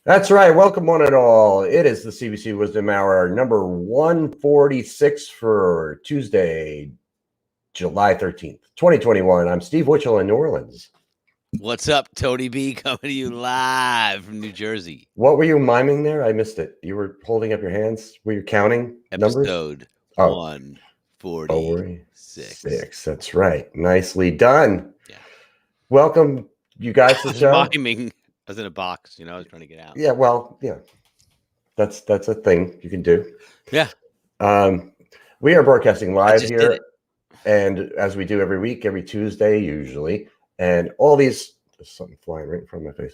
That's right. Welcome, one and all. It is the CBC Wizdumb Hour, number 146 for Tuesday, July 13th, 2021. I'm Steve Witchell in New Orleans. What's up, Tony B? Coming to you live from New Jersey. What were you miming there? I missed it. You were holding up your hands. Were you counting numbers? Episode Oh. 146. That's right. Nicely done. Yeah. Welcome, you guys, to the show. Miming. I was in a box, I was trying to get out. Yeah, well, yeah. That's a thing you can do. Yeah. We are broadcasting live here, and as we do every week, every Tuesday usually, and all these, there's something flying right in front of my face.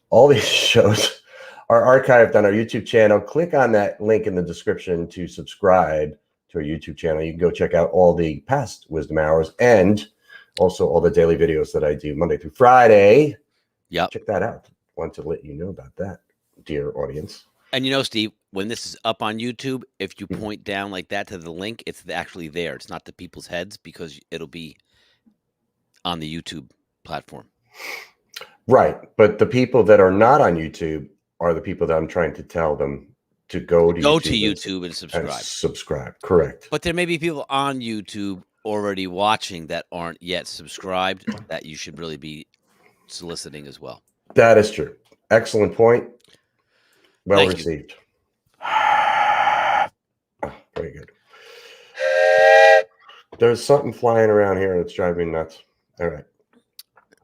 All these shows are archived on our YouTube channel. Click on that link in the description to subscribe to our YouTube channel. You can go check out all the past Wizdumb Hours and also all the daily videos that I do Monday through Friday. Yep. Check that out. Want to let you know about that, dear audience. And Steve, when this is up on YouTube, if you point down like that to the link, it's actually there. It's not the people's heads because it'll be on the YouTube platform. Right. But the people that are not on YouTube are the people that I'm trying to tell them to go to YouTube and subscribe. Subscribe. Correct. But there may be people on YouTube already watching that aren't yet subscribed that you should really be soliciting as well. That is true. Excellent point. Well Thank received. Oh, very good. There's something flying around here that's driving me nuts. All right.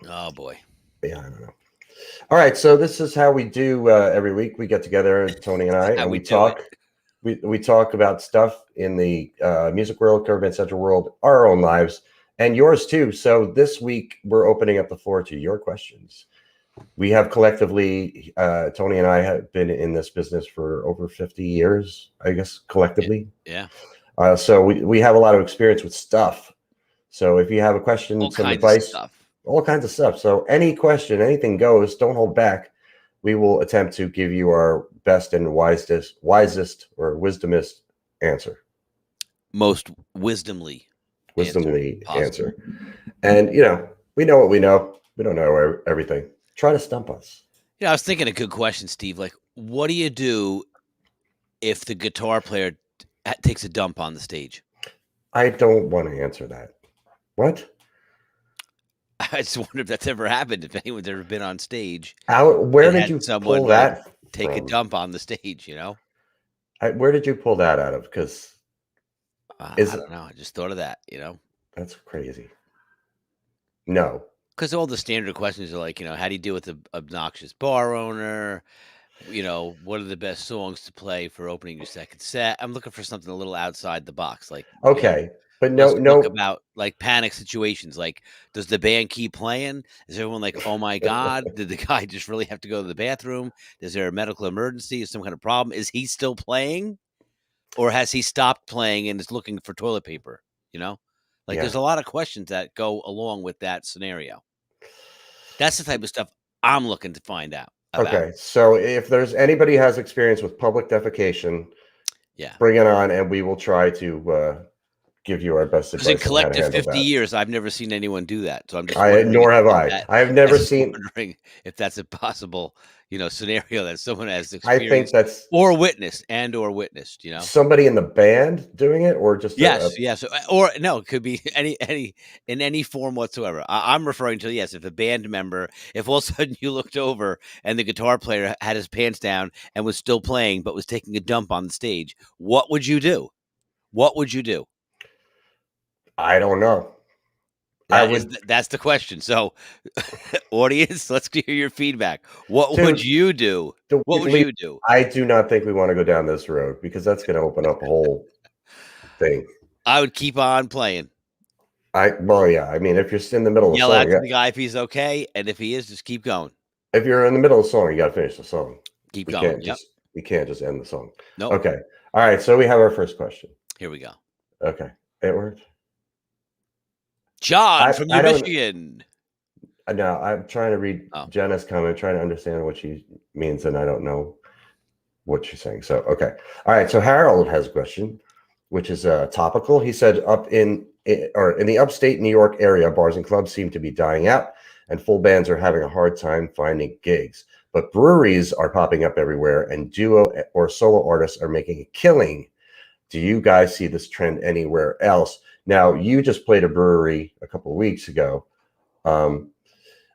Oh, boy. Yeah, I don't know. All right. So this is how we do every week. We get together, Tony and I, and we talk. We talk about stuff in the music world, cover band central world, our own lives, and yours too. So this week we're opening up the floor to your questions. We have collectively, Tony and I have been in this business for over 50 years, I guess, collectively. Yeah. So we have a lot of experience with stuff. So if you have a question, some advice, all kinds of stuff. So any question, anything goes. Don't hold back. We will attempt to give you our best and wisest or wisdomist answer. Most wisdomly answer. And, we know what we know. We don't know everything. Try to stump us. I was thinking a good question, Steve. Like, what do you do if the guitar player takes a dump on the stage? I don't want to answer that. What? I just wonder if that's ever happened. If anyone's ever been on stage, where did you pull that? Take a dump on the stage, Where did you pull that out of? Because I don't know. I just thought of that. That's crazy. No. Because all the standard questions are like, how do you deal with the obnoxious bar owner? What are the best songs to play for opening your second set? I'm looking for something a little outside the box. Like, okay. But no about like panic situations. Like, does the band keep playing? Is everyone like, oh my God, did the guy just really have to go to the bathroom? Is there a medical emergency? Is some kind of problem? Is he still playing? Or has he stopped playing and is looking for toilet paper? There's a lot of questions that go along with that scenario. That's the type of stuff I'm looking to find out about. Okay. So if there's anybody has experience with public defecation, bring it on and we will try to give you our best advice. Because in collective 50 years, I've never seen anyone do that. So I'm just nor have I. I have never seen. Wondering if that's a possible, scenario that someone has experienced. I think that's or witnessed. Somebody in the band doing it, or just yes, or no, it could be in any form whatsoever. I'm referring to if a band member, if all of a sudden you looked over and the guitar player had his pants down and was still playing but was taking a dump on the stage, what would you do? What would you do? I don't know. That's the question. So, audience, let's hear your feedback. What would you do? What would you do? I do not think we want to go down this road because that's going to open up a whole thing. I would keep on playing. I mean, if you're in the middle of a song, yell out to the guy if he's okay, and if he is, just keep going. If you're in the middle of the song, you got to finish the song. Keep going. We can't just end the song. No. Okay. All right. So we have our first question. Here we go. Okay. It worked. John from New Michigan. No, I'm trying to read Jenna's comment, trying to understand what she means, and I don't know what she's saying. So, okay. All right. So Harold has a question, which is topical. He said in the upstate New York area, bars and clubs seem to be dying out. and full bands are having a hard time finding gigs. But breweries are popping up everywhere, and duo or solo artists are making a killing. Do you guys see this trend anywhere else? Now, you just played a brewery a couple of weeks ago.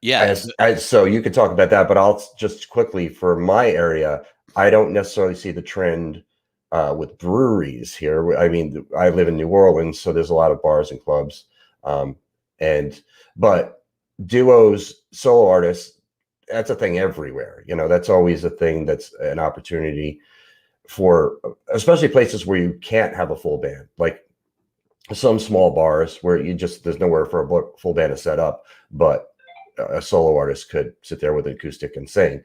Yeah. So you could talk about that, but I'll just quickly, for my area, I don't necessarily see the trend with breweries here. I mean, I live in New Orleans, so there's a lot of bars and clubs, but duos, solo artists, that's a thing everywhere. That's always a thing. That's an opportunity for, especially places where you can't have a full band, like some small bars where there's nowhere for a full band to set up, but a solo artist could sit there with an acoustic and sing.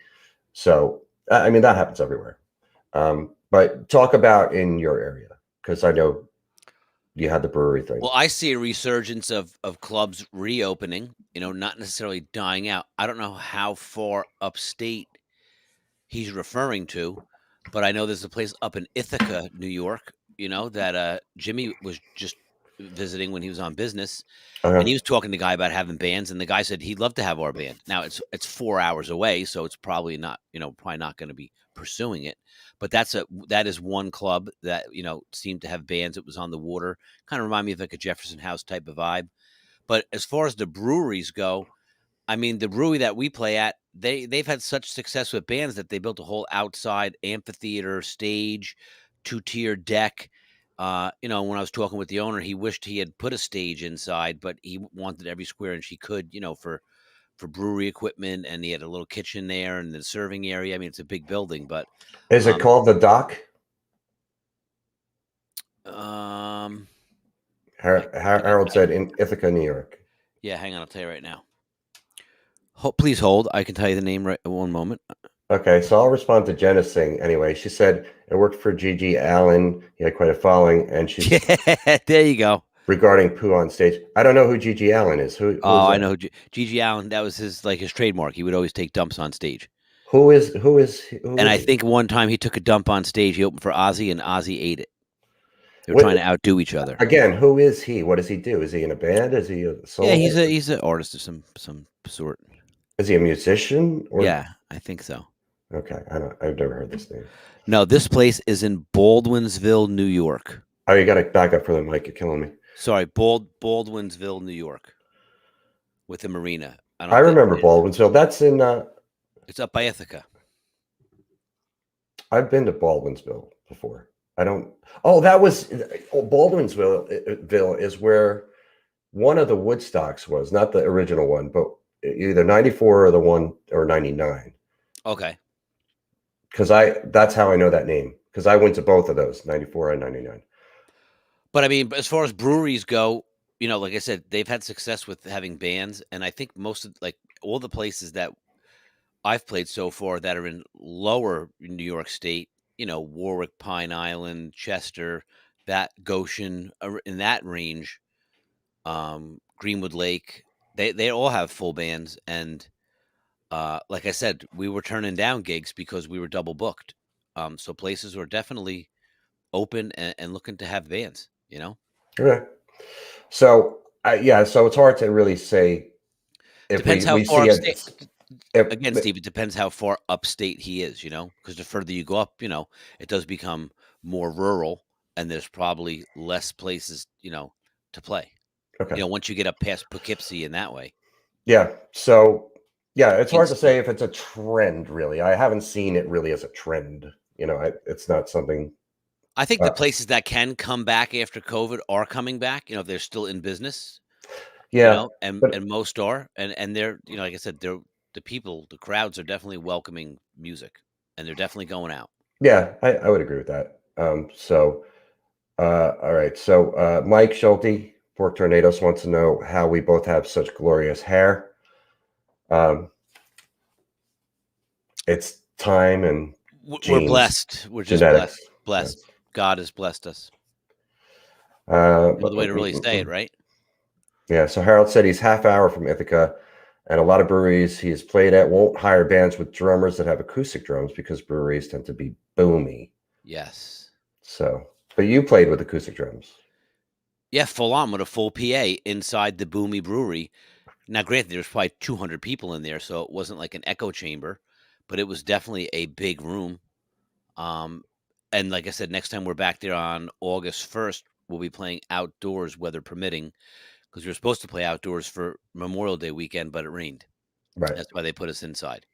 So, I mean, that happens everywhere. But talk about in your area, because I know you had the brewery thing. Well, I see a resurgence of clubs reopening, not necessarily dying out. I don't know how far upstate he's referring to, but I know there's a place up in Ithaca, New York, that Jimmy was just visiting when he was on business. And he was talking to the guy about having bands, and the guy said he'd love to have our band. Now it's 4 hours away, so it's probably not going to be pursuing it. But that is one club that seemed to have bands. It was on the water, kind of remind me of like a Jefferson House type of vibe. But as far as the breweries go, I mean, the brewery that we play at, they've had such success with bands that they built a whole outside amphitheater stage, 2-tier deck. When I was talking with the owner, he wished he had put a stage inside, but he wanted every square inch he could, for brewery equipment, and he had a little kitchen there and the serving area. I mean, it's a big building, but is it called the Dock? Harold said in Ithaca, New York. Yeah, hang on, I'll tell you right now. Please hold. I can tell you the name right in one moment. Okay, so I'll respond to Jenna Singh anyway. She said it worked for Gigi Allen. He had quite a following, and she's there you go. Regarding poo on stage, I don't know who Gigi Allen is. Who is I know Gigi Allen. That was his trademark. He would always take dumps on stage. Who is? And I think one time he took a dump on stage. He opened for Ozzy, and Ozzy ate it. They were trying to outdo each other. Again, who is he? What does he do? Is he in a band? Is he a solo? Yeah, he's an artist of some sort. Is he a musician? Yeah, I think so. Okay, I've never heard this name. No, this place is in Baldwinsville, New York. Oh, you got to back up for the mic. You're killing me. Sorry, Baldwinsville, New York, with the marina. I remember Baldwinsville. That's in. It's up by Ithaca. I've been to Baldwinsville before. I don't. Oh, that was Baldwinsville is where one of the Woodstocks was, not the original one, but either 94 or the one or 99. Okay. Because that's how I know that name, because I went to both of those, 94 and 99. But I mean, as far as breweries go, like I said, they've had success with having bands, and I think most of all the places that I've played so far that are in lower New York State, Warwick, Pine Island, Chester, that Goshen, in that range, Greenwood Lake, they all have full bands, and like I said, we were turning down gigs because we were double booked. So places were definitely open and looking to have bands. Okay. So so it's hard to really say. Depends how far upstate. Again, Steve, it depends how far upstate he is. Because the further you go up, it does become more rural, and there's probably less places, to play. Okay. Once you get up past Poughkeepsie in that way. Yeah. So it's hard to say if it's a trend. Really, I haven't seen it really as a trend. It's not something. I think the places that can come back after COVID are coming back, if they're still in business. Yeah. And most are. And they're, like I said, the crowds are definitely welcoming music, and they're definitely going out. Yeah, I would agree with that. All right. So Mike Schulte, Pork Tornadoes, wants to know how we both have such glorious hair. It's time and we're blessed. We're just blessed. Yes. God has blessed us. Another way to really say it, right? Yeah. So Harold said he's half hour from Ithaca, and a lot of breweries he has played at won't hire bands with drummers that have acoustic drums because breweries tend to be boomy. Yes. So, but you played with acoustic drums. Yeah, full on with a full PA inside the boomy brewery. Now, granted, there was probably 200 people in there, so it wasn't like an echo chamber, but it was definitely a big room. And like I said, next time we're back there on August 1st, we'll be playing outdoors, weather permitting, because we were supposed to play outdoors for Memorial Day weekend, but it rained. Right. That's why they put us inside.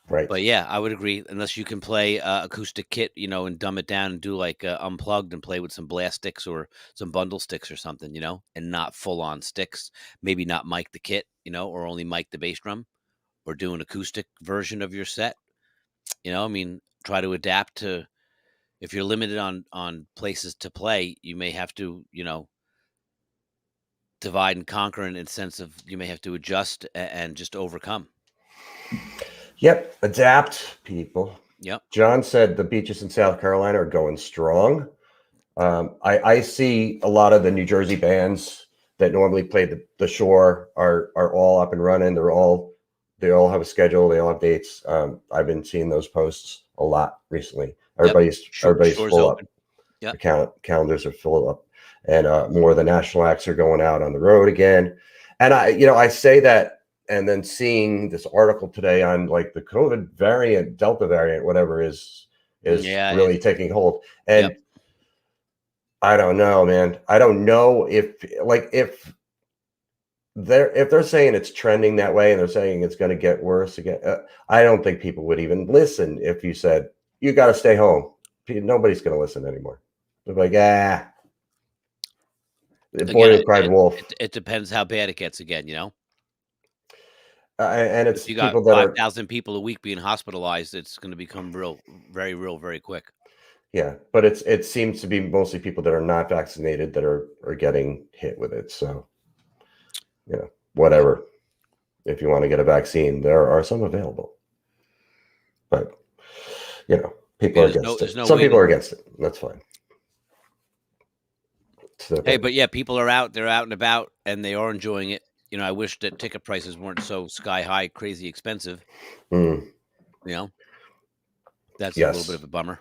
Right. But yeah, I would agree. Unless you can play acoustic kit, and dumb it down and do like unplugged and play with some blast sticks or some bundle sticks or something, and not full on sticks. Maybe not mic the kit, or only mic the bass drum, or do an acoustic version of your set. I mean, try to adapt to. If you're limited on places to play, you may have to, divide and conquer in the sense of you may have to adjust and just overcome. Yep. Adapt, people. Yep. John said the beaches in South Carolina are going strong. I see a lot of the New Jersey bands that normally play the shore are all up and running. They all have a schedule. They all have dates. I've been seeing those posts a lot recently. Everybody's full up. Yep. The calendars are full up, and more of the national acts are going out on the road again. And I say that, and then seeing this article today on like the COVID variant, Delta variant, whatever is really taking hold. And I don't know, man. I don't know if they're saying it's trending that way and they're saying it's going to get worse again. I don't think people would even listen if you said you got to stay home. Nobody's going to listen anymore. They're like, the boy who cried wolf. It depends how bad it gets again, And it's if you got people that 5,000 people a week being hospitalized, it's going to become real, very quick. Yeah, but it seems to be mostly people that are not vaccinated that are getting hit with it. So, whatever. If you want to get a vaccine, there are some available. But, people are against it. Some people are against it. That's fine. Hey, but yeah, people are out. They're out and about, and they are enjoying it. I wish that ticket prices weren't so sky high, crazy expensive. That's a little bit of a bummer.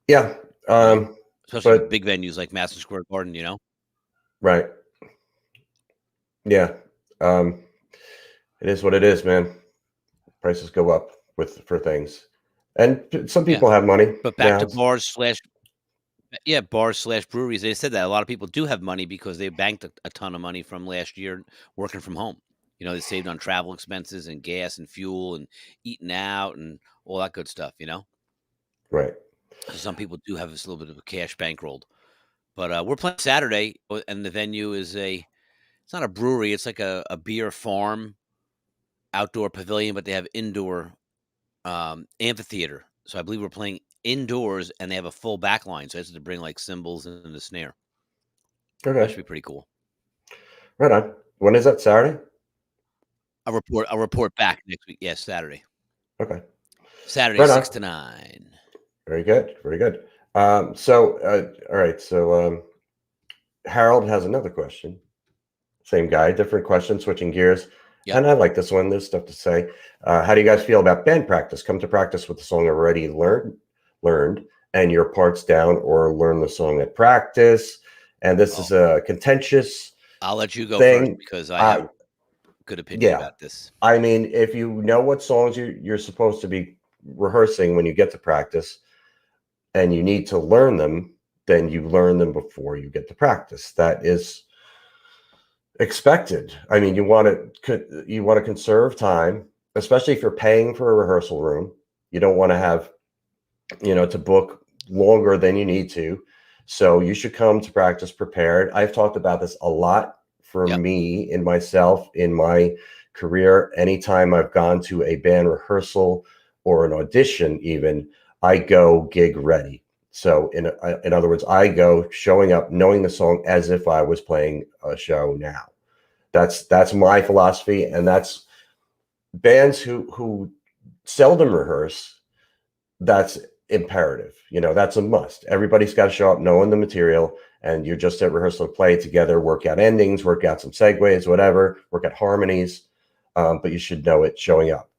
Yeah. Especially with big venues like Madison Square Garden, Right. Yeah. It is what it is, man. Prices go up for things. And some people have money. But back to bars / breweries. They said that a lot of people do have money because they banked a ton of money from last year working from home. They saved on travel expenses and gas and fuel and eating out and all that good stuff, Right. So some people do have this little bit of a cash bankrolled. But we're playing Saturday, and the venue is it's not a brewery. It's like a beer farm, outdoor pavilion, but they have indoor amphitheater. So I believe we're playing indoors, and they have a full back line. So I have to bring like cymbals and a snare. Okay. That should be pretty cool. Right on. When is that? Saturday? I'll report back next week. Yes, Saturday. Okay. Saturday, 6 to 9. Very good. Very good. All right. So Harold has another question. Same guy, different question, switching gears. Yep. And I like this one. There's stuff to say. How do you guys feel about band practice? Come to practice with the song already learned and your parts down, or learn the song at practice. And this is a contentious I'll let you go thing. first because I have good opinion about this. I mean, if you know what songs you're supposed to be rehearsing when you get to practice and you need to learn them, then you learn them before you get to practice. That is expected. I mean, you want to conserve time, especially if you're paying for a rehearsal room. You don't want to have, to book longer than you need to. So you should come to practice prepared. I've talked about this a lot for me and myself in my career. Anytime I've gone to a band rehearsal or an audition, even, I go gig ready. So in other words, I go showing up, knowing the song as if I was playing a show now. That's my philosophy, and that's bands who seldom rehearse. That's imperative. That's a must. Everybody's got to show up knowing the material, and you're just at rehearsal to play together, work out endings, work out some segues, whatever, work out harmonies. But you should know it showing up.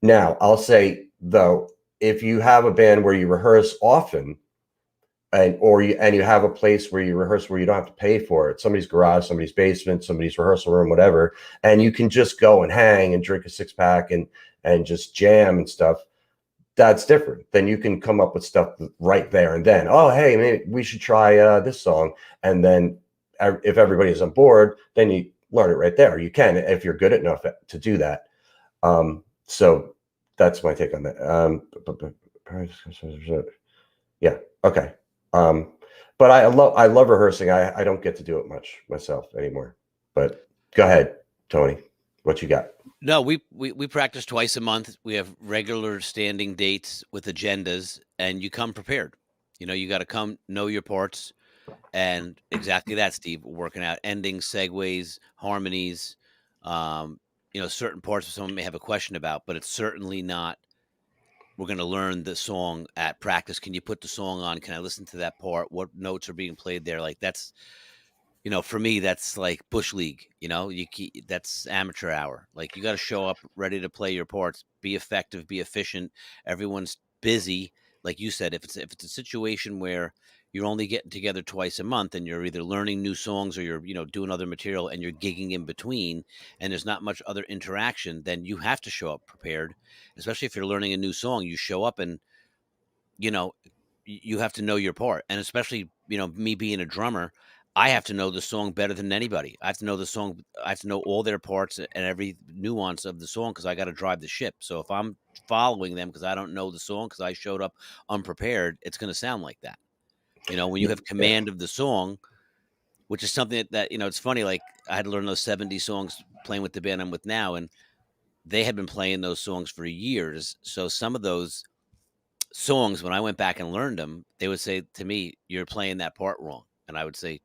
Now, I'll say though, if you have a band where you rehearse often, and you have a place where you rehearse where you don't have to pay for it, somebody's garage, somebody's basement, somebody's rehearsal room, whatever, and you can just go and hang and drink a 6-pack and just jam and stuff. That's different. Then you can come up with stuff right there and then. Oh, hey, maybe we should try this song. And then if everybody's on board, then you learn it right there. You can, if you're good enough to do that. So that's my take on that. Yeah. Okay. But I love rehearsing. I don't get to do it much myself anymore. But go ahead, Tony. What you got? No, we practice twice a month. We have regular standing dates with agendas, and you come prepared. You got to come know your parts, and exactly that, Steve. Working out endings, segues, harmonies. Certain parts someone may have a question about, but it's certainly not. We're going to learn the song at practice. Can you put the song on? Can I listen to that part? What notes are being played there? Like that's. For me, that's like bush league. That's amateur hour. Like you got to show up ready to play your parts, be effective, be efficient. Everyone's busy, like you said. If it's a situation where you're only getting together twice a month and you're either learning new songs or you're doing other material and you're gigging in between, and there's not much other interaction, then you have to show up prepared. Especially if you're learning a new song, you show up and you have to know your part. And especially me being a drummer, I have to know the song better than anybody. I have to know the song. I have to know all their parts and every nuance of the song because I got to drive the ship. So if I'm following them because I don't know the song because I showed up unprepared, it's going to sound like that. When you have command of the song, which is something that it's funny. Like I had to learn those 70s songs playing with the band I'm with now, and they had been playing those songs for years. So some of those songs, when I went back and learned them, they would say to me, "You're playing that part wrong," and I would say,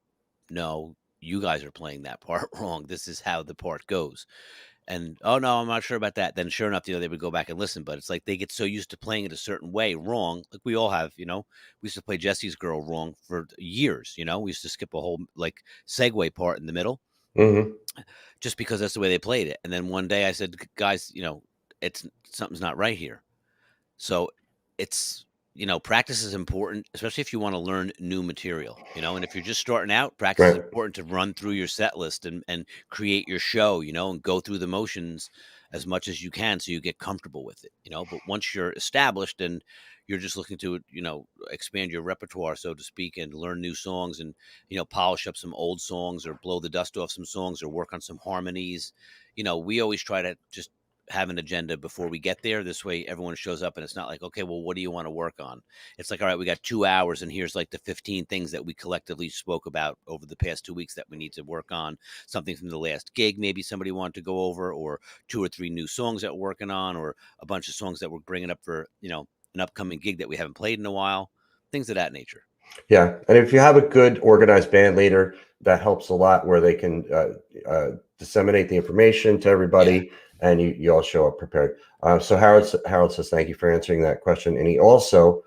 "No, you guys are playing that part wrong. This is how the part goes." And, "Oh, no, I'm not sure about that." Then sure enough, they would go back and listen, but it's like they get so used to playing it a certain way wrong, like we all have. We used to play Jesse's Girl wrong for years. We used to skip a whole, like, segue part in the middle just because that's the way they played it. And then one day I said, "Guys, something's not right here." So it's, practice is important, especially if you want to learn new material, and if you're just starting out, practice is important to run through your set list and create your show, and go through the motions as much as you can so you get comfortable with it, but once you're established and you're just looking to, expand your repertoire, so to speak, and learn new songs and, polish up some old songs or blow the dust off some songs or work on some harmonies. We always try to just have an agenda before we get there. This way everyone shows up and it's not like, okay, well, what do you want to work on? It's like, all right, we got 2 hours and here's like the 15 things that we collectively spoke about over the past 2 weeks that we need to work on. Something from the last gig, maybe somebody wanted to go over, or 2 or 3 new songs that we're working on, or a bunch of songs that we're bringing up for, an upcoming gig that we haven't played in a while, things of that nature. Yeah. And if you have a good organized band leader, that helps a lot, where they can disseminate the information to everybody. Yeah. And you all show up prepared. So Harold says, thank you for answering that question. And he also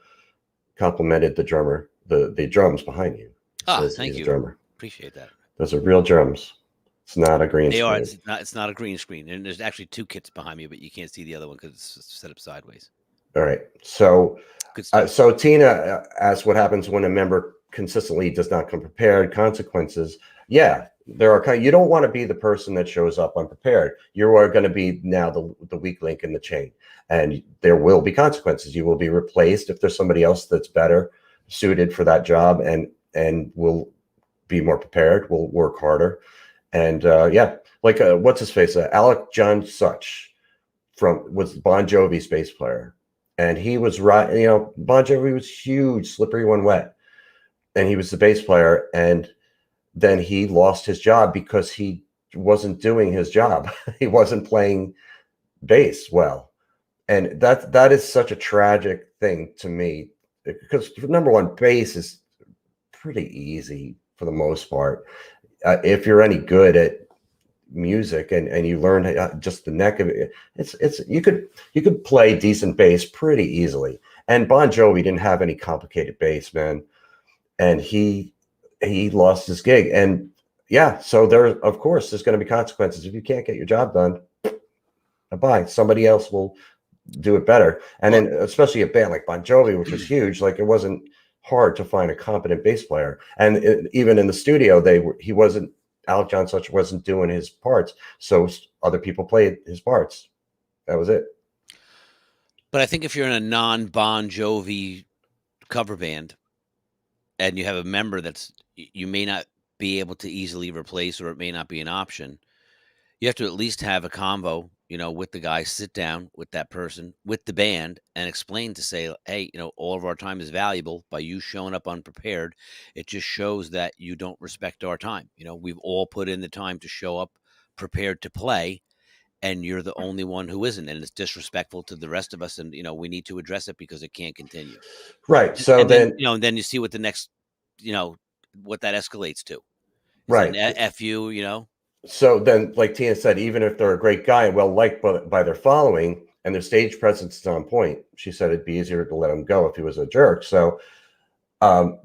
complimented the drummer, the drums behind you. Thank you. Drummer. Appreciate that. Those are real drums. It's not a green screen. It's not a green screen. And there's actually 2 kits behind me, but you can't see the other one because it's set up sideways. All right. So, so Tina asked what happens when a member consistently does not come prepared, consequences. Yeah. There are you don't want to be the person that shows up unprepared. You are going to be now the weak link in the chain, and there will be consequences. You will be replaced if there's somebody else that's better suited for that job and will be more prepared, will work harder. And like what's his face? Alec John Such was Bon Jovi's bass player, and he was right. Bon Jovi was huge, Slippery When Wet, and he was the bass player, and then he lost his job because he wasn't doing his job. He wasn't playing bass well. And that is such a tragic thing to me, because number one, bass is pretty easy for the most part. If you're any good at music and you learn just the neck of it, it's you could play decent bass pretty easily. And Bon Jovi didn't have any complicated bass, man. And he lost his gig. And so of course there's going to be consequences. If you can't get your job done, bye. Somebody else will do it better. And then especially a band like Bon Jovi, which was huge, like it wasn't hard to find a competent bass player. And even in the studio, Alec John Such wasn't doing his parts, so other people played his parts. That was it. But I think if you're in a non-Bon Jovi cover band and you have a member that's you may not be able to easily replace, or it may not be an option, you have to at least have a convo, with the guy, sit down with that person, with the band, and explain to say, hey, all of our time is valuable. By you showing up unprepared, it just shows that you don't respect our time. We've all put in the time to show up prepared to play, and you're the only one who isn't, and it's disrespectful to the rest of us, and we need to address it because it can't continue. Right. So And then then, and then you see what the next, what that escalates to. Is it an right. F you, So then, like Tina said, even if they're a great guy and well liked by their following and their stage presence is on point, she said it'd be easier to let him go if he was a jerk. So,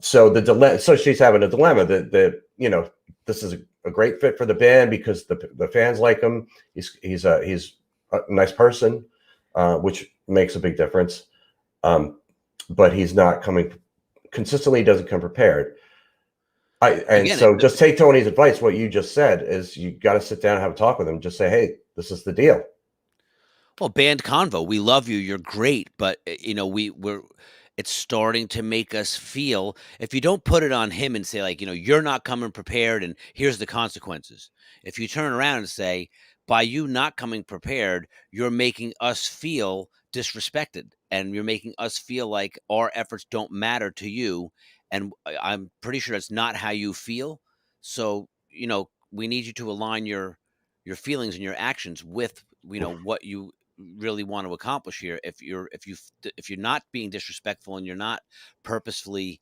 so she's having a dilemma that this is a great fit for the band because the fans like him. He's a nice person, which makes a big difference. But he's not coming consistently. Doesn't come prepared. Just take Tony's advice. What you just said is you got to sit down and have a talk with him. Just say, hey, this is the deal. Well, band convo. We love you. You're great, but we're it's starting to make us feel, if you don't put it on him and say, like, you're not coming prepared and here's the consequences. If you turn around and say, by you not coming prepared, you're making us feel disrespected and you're making us feel like our efforts don't matter to you. And I'm pretty sure that's not how you feel. So, we need you to align your feelings and your actions with, what you really want to accomplish here. If you're not being disrespectful and you're not purposefully,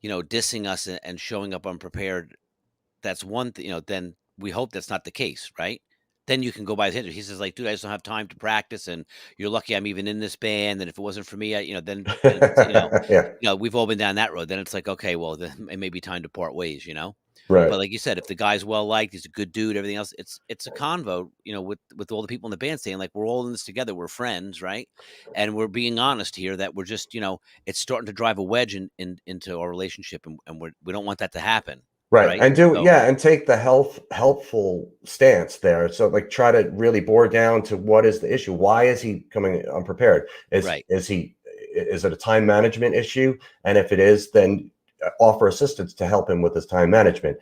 dissing us and showing up unprepared, that's one thing. Then we hope that's not the case, right? Then you can go by his interview. He says, like, dude, I just don't have time to practice, and you're lucky I'm even in this band. And if it wasn't for me, then it's, Yeah. we've all been down that road. Then it's like, okay, well, then it may be time to part ways, Right. But like you said, if the guy's well liked, he's a good dude, everything else, it's a convo, with all the people in the band saying, like, we're all in this together, we're friends, right? And we're being honest here that we're just, it's starting to drive a wedge into our relationship, and we don't want that to happen, Right. right? And and take the helpful stance there. So like try to really bore down to what is the issue. Why is he coming unprepared? Right. Is it a time management issue? And if it is, then offer assistance to help him with his time management.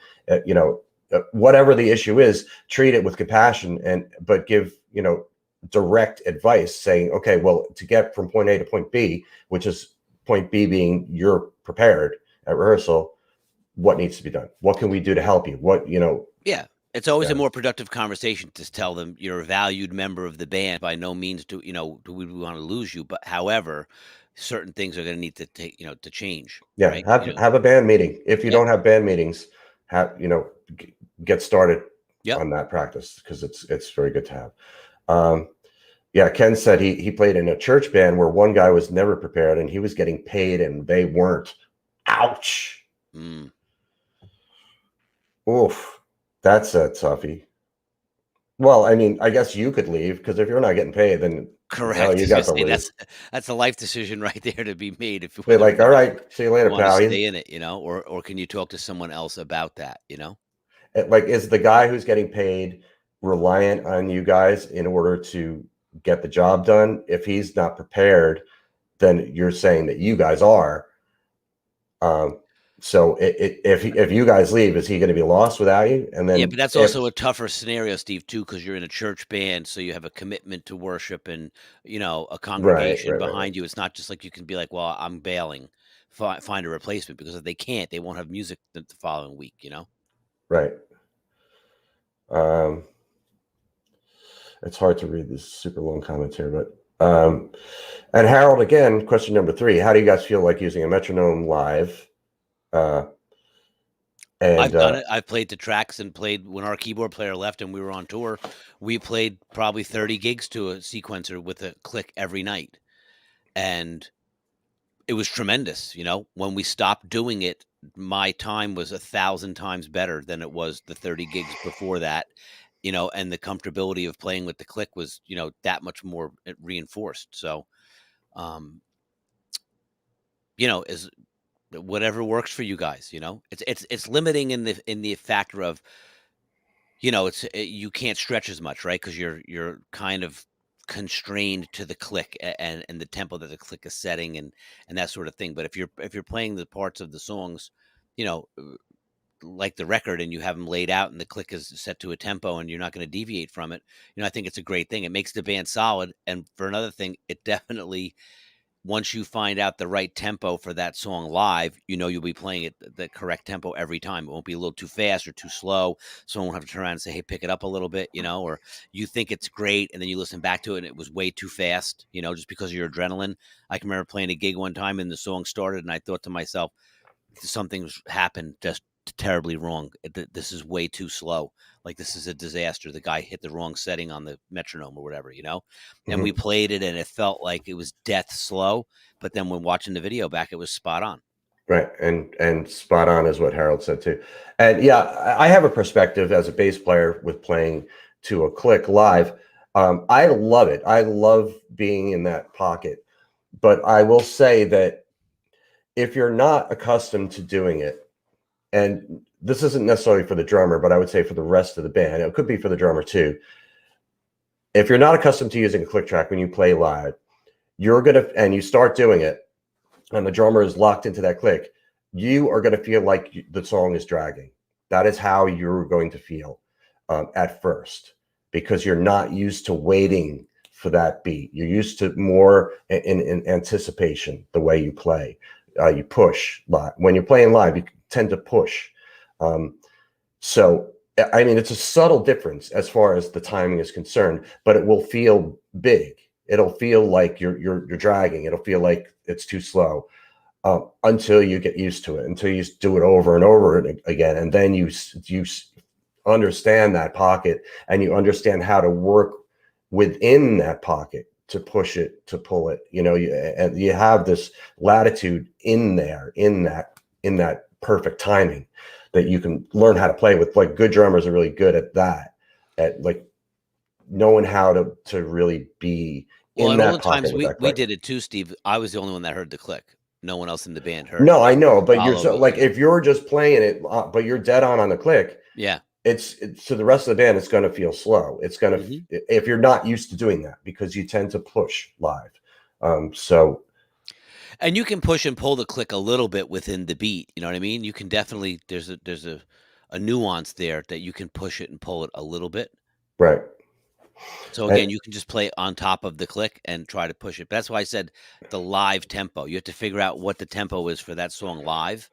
Whatever the issue is, treat it with compassion but give, direct advice saying, okay, well, to get from point A to point B, which is point B being you're prepared at rehearsal, what needs to be done? What can we do to help you? Yeah. It's always a more productive conversation to tell them you're a valued member of the band. By no means do we want to lose you, but however, certain things are going to need to take, to change. Yeah. Right. Have a band meeting. If you Yeah. don't have band meetings, get started Yep. on that practice because it's very good to have. Yeah, Ken said he played in a church band where one guy was never prepared and he was getting paid and they weren't. Ouch. Oof, that's a toughie. Well, I mean, I guess you could leave because if you're not getting paid, then Correct. you got to leave. That's a life decision right there to be made. If They're like, all right, see you later, want to pal. stay in it, or can you talk to someone else about that, Like, is the guy who's getting paid reliant on you guys in order to get the job done? If he's not prepared, then you're saying that you guys are. So if you guys leave, is he going to be lost without you? And then Yeah, but that's also a tougher scenario, Steve, too, because you're in a church band, so you have a commitment to worship and a congregation behind you. It's not just like you can be like, well, I'm bailing, find a replacement, because if they can't, they won't have music the following week. Right. It's hard to read this super long commentary, but and Harold, again, question number 3: how do you guys feel like using a metronome live? I've done it. I've played the tracks and played when our keyboard player left and we were on tour. We played probably 30 gigs to a sequencer with a click every night, and it was tremendous. When we stopped doing it, my time was 1,000 times better than it was the 30 gigs before that. And the comfortability of playing with the click was, that much more reinforced. So, as whatever works for you guys. It's limiting in the factor of, you can't stretch as much, right? Because you're kind of constrained to the click and the tempo that the click is setting and that sort of thing. But if you're playing the parts of the songs, you know, like the record, and you have them laid out and the click is set to a tempo and you're not going to deviate from it, I think it's a great thing. It makes the band solid. And for another thing, it definitely, once you find out the right tempo for that song live, you'll be playing it the correct tempo every time. It won't be a little too fast or too slow. Someone won't have to turn around and say, "Hey, pick it up a little bit," or you think it's great and then you listen back to it and it was way too fast, just because of your adrenaline. I can remember playing a gig one time and the song started and I thought to myself, something's happened just terribly wrong. This is way too slow. Like, this is a disaster. The guy hit the wrong setting on the metronome or whatever, and we played it and it felt like it was death slow. But then when watching the video back, it was spot on. Right. And spot on is what Harold said too. And yeah, I have a perspective as a bass player with playing to a click live. I love it. I love being in that pocket. But I will say that if you're not accustomed to doing it, and this isn't necessarily for the drummer, but I would say for the rest of the band, it could be for the drummer too. If you're not accustomed to using a click track when you play live, and you start doing it, and the drummer is locked into that click, you are going to feel like the song is dragging. That is how you're going to feel at first, because you're not used to waiting for that beat. You're used to more in anticipation, the way you play. You push live. When you're playing live, you tend to push. So, I mean, it's a subtle difference as far as the timing is concerned, but it will feel big. It'll feel like you're dragging. It'll feel like it's too slow until you get used to it, until you do it over and over again, and then you understand that pocket and you understand how to work within that pocket to push it, to pull it. And you have this latitude in there, in that perfect timing that you can learn how to play with. Like, good drummers are really good at that, at like knowing how to really be Well, in and all that the times pocket with that we click. did it too, Steve, I was the only one that heard the click. No one else in the band heard No, it. I know, but you're Follow so me, like, if you're just playing it, but you're dead on the click, Yeah. it's to the rest of the band, it's going to feel slow. It's going to, Mhm. if you're not used to doing that, because you tend to push live. So, And you can push and pull the click a little bit within the beat, you know what I mean? You can definitely, there's a nuance there that you can push it and pull it a little bit. right. So And, again, you can just play on top of the click and try to push it. That's why I said the live tempo. You have to figure out what the tempo is for that song live,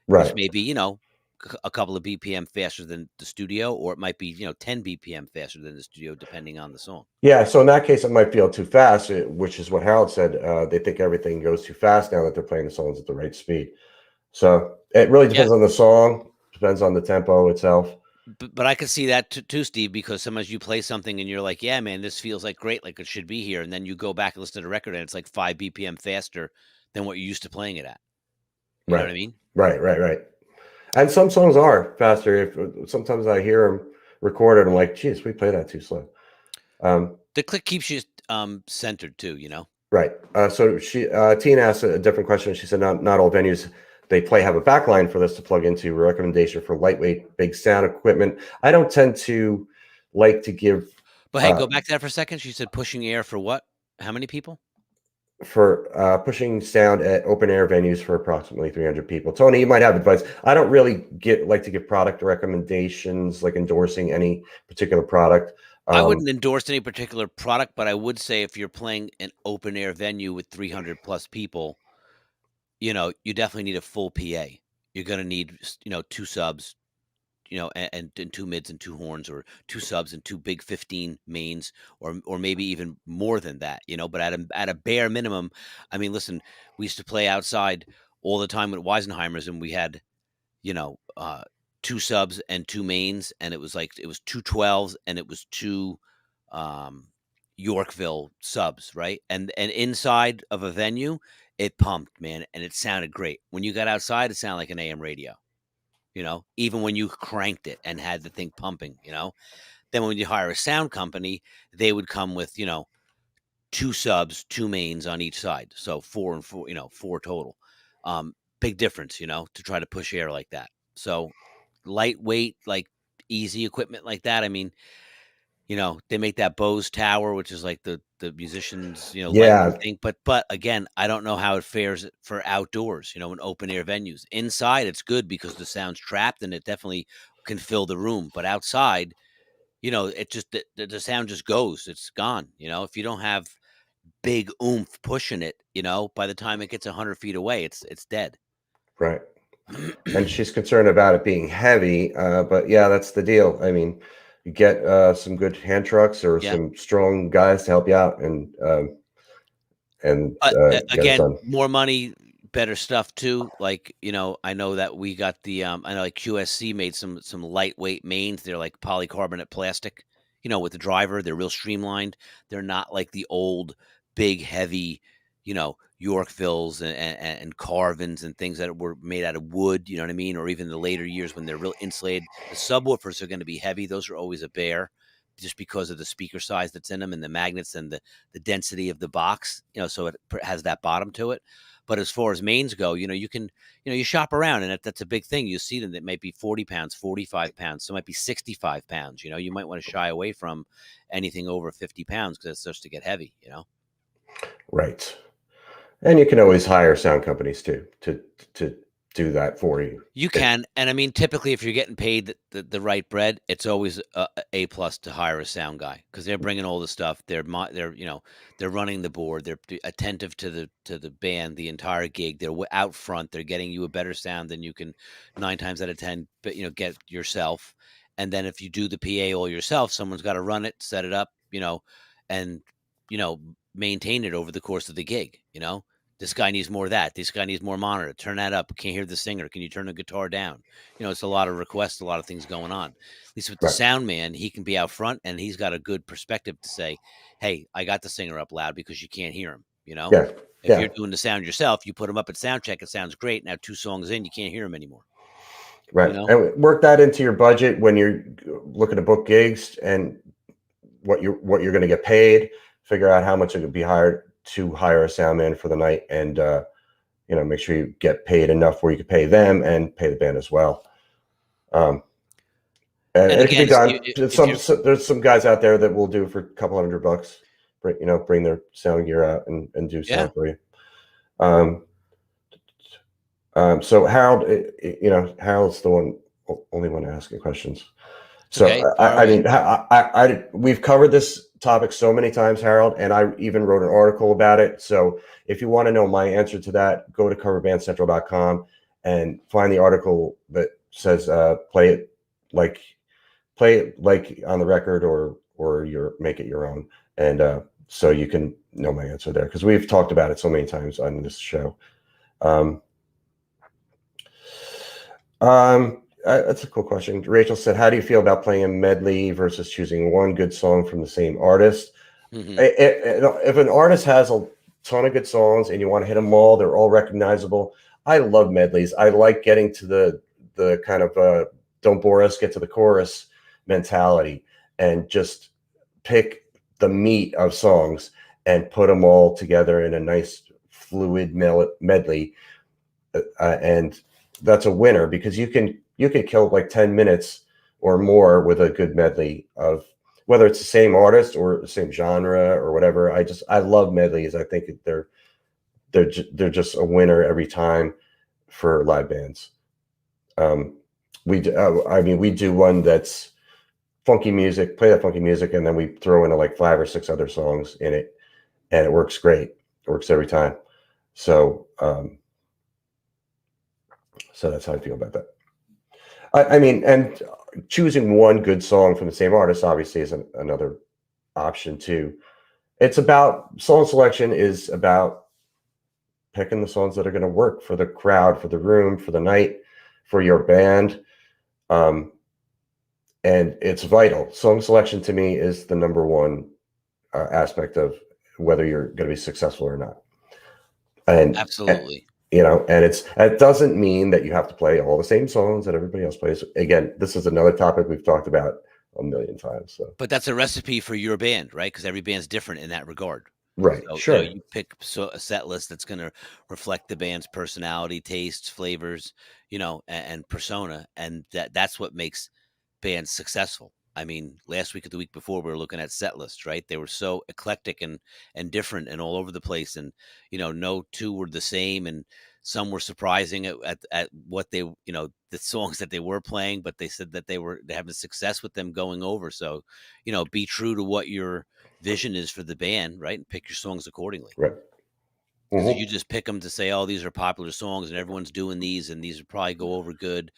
which right. may be, a couple of BPM faster than the studio, or it might be, 10 BPM faster than the studio, depending on the song. Yeah. So in that case, it might feel too fast, which is what Harold said. They think everything goes too fast now that they're playing the songs at the right speed. So it really Yeah. depends on the song, depends on the tempo itself. But I could see that too, Steve, because sometimes you play something and you're like, yeah, man, this feels like great, like it should be here. And then you go back and listen to the record and it's like 5 BPM faster than what you're used to playing it at. You know what Right. I mean? Right. And some songs are faster. If sometimes I hear them recorded, I'm like, geez, we play that too slow. The click keeps you centered too, Right. So Tina asked a different question. She said, not all venues they play have a backline for this to plug into. Recommendation for lightweight, big sound equipment. I don't tend to like to give But hey, go back to that for a second. She said pushing air for what? How many people? for pushing sound at open air venues for approximately 300 people. Tony, you might have advice. I don't really like to give product recommendations, like endorsing any particular product. I wouldn't endorse any particular product, but I would say if you're playing an open air venue with 300 plus people, you definitely need a full PA. You're going to need, two subs, and two mids and two horns, or two subs and two big 15 mains, or maybe even more than that, but at a bare minimum, I mean, listen, we used to play outside all the time with Weisenheimers, and we had, two subs and two mains, and it was two 12s, and it was two Yorkville subs, right? And inside of a venue, it pumped, man, and it sounded great. When you got outside, it sounded like an AM radio. Even when you cranked it and had the thing pumping. Then when you hire a sound company, they would come with, two subs, two mains on each side. So four and four, four total. big difference, to try to push air like that. So lightweight, like easy equipment like that. I mean, they make that Bose tower, which is like the musicians, lightweight Yeah, thing. But again, I don't know how it fares for outdoors, in open air venues. Inside, it's good because the sound's trapped and it definitely can fill the room. But outside, it just the sound just goes. It's gone. If you don't have big oomph pushing it, by the time it gets 100 feet away, it's dead. right. And she's concerned about it being heavy, but yeah, that's the deal. I mean, you get some good hand trucks or Yeah. some strong guys to help you out and But get it again, done. more money, better stuff too. Like, I know that we got I know like QSC made some lightweight mains. They're like polycarbonate plastic, with the driver. They're real streamlined. They're not like the old big heavy, Yorkvilles and Carvins and things that were made out of wood, you know what I mean? Or even the later years when they're real insulated. The subwoofers are going to be heavy. Those are always a bear just because of the speaker size that's in them and the magnets and the density of the box, so it has that bottom to it. But as far as mains go, you can, you shop around and that's a big thing. You see them that might be 40 pounds, 45 pounds. So it might be 65 pounds. You might want to shy away from anything over 50 pounds because it starts to get heavy. Right. And you can always hire sound companies too to do that for you. You can, and I mean, typically, if you're getting paid the right bread, it's always a plus to hire a sound guy because they're bringing all the stuff. They're running the board. They're attentive to the band the entire gig. They're out front. They're getting you a better sound than you can 9 times out of 10, but get yourself. And then if you do the PA all yourself, someone's got to run it, set it up, and maintain it over the course of the gig. This guy needs more of that. This guy needs more monitor. Turn that up. Can't hear the singer. Can you turn the guitar down? It's a lot of requests, a lot of things going on. At least with the Right. sound man, he can be out front and he's got a good perspective to say, hey, I got the singer up loud because you can't hear him. Yeah. If Yeah. you're doing the sound yourself, you put him up at sound check. It sounds great. Now 2 songs in, you can't hear him anymore. Right. And work that into your budget when you're looking to book gigs and what you're going to get paid. Figure out how much it would be hired to hire a sound man for the night, and make sure you get paid enough where you can pay them and pay the band as well. And it can be again, done. There's some guys out there that will do for a couple $100. Bring their sound gear out and do sound for you. So Harold, Harold's the only one asking questions. So okay. I mean, we've covered this topic so many times, Harold, and I even wrote an article about it. So if you want to know my answer to that, go to coverbandcentral.com and find the article that says play it like on the record or make it your own, and so you can know my answer there because we've talked about it so many times on this show. That's a cool question. Rachel said, how do you feel about playing a medley versus choosing one good song from the same artist? Mm-hmm. If an artist has a ton of good songs and you want to hit them all, they're all recognizable. I love medleys. I like getting to the kind of don't bore us, get to the chorus mentality and just pick the meat of songs and put them all together in a nice fluid medley. And that's a winner because you can kill like 10 minutes or more with a good medley of whether it's the same artist or the same genre or whatever. I love medleys. I think they're just a winner every time for live bands. We do one that's funky music, play that funky music, and then we throw in like 5 or 6 other songs in it, and it works great. It works every time. So that's how I feel about that. I mean, and choosing one good song from the same artist obviously is another option too. It's about song selection is about picking the songs that are going to work for the crowd, for the room, for the night, for your band. And it's vital. Song selection to me is the number one aspect of whether you're going to be successful or not. And absolutely. And it doesn't mean that you have to play all the same songs that everybody else plays. Again, this is another topic we've talked about a million times. So. But that's a recipe for your band, right? Because every band's different in that regard. Right. So, Sure. you pick a set list that's gonna reflect the band's personality, tastes, flavors, and persona, and that's what makes bands successful. I mean, last week or the week before, we were looking at set lists, right? They were so eclectic and different and all over the place, and no two were the same, and some were surprising at what the songs that they were playing, but they said that they're having success with them going over. So, be true to what your vision is for the band, right? And pick your songs accordingly. Right. Because if Hmm. you just pick them to say, "Oh, these are popular songs and everyone's doing these and these will probably go over good,"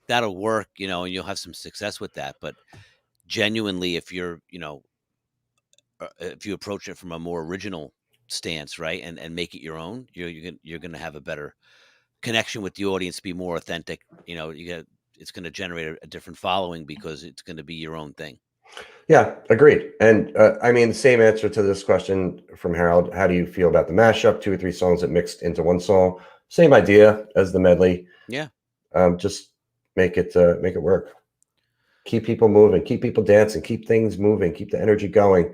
that'll work, and you'll have some success with that. But genuinely, if you approach it from a more original stance, right, and make it your own, you're gonna have a better connection with the audience, be more authentic. It's gonna generate a different following because it's gonna be your own thing. Yeah, agreed. And I mean, same answer to this question from Harold. How do you feel about the mashup, 2 or 3 songs that mixed into one song? Same idea as the medley. Yeah. Just make it work. Keep people moving, keep people dancing, keep things moving, keep the energy going.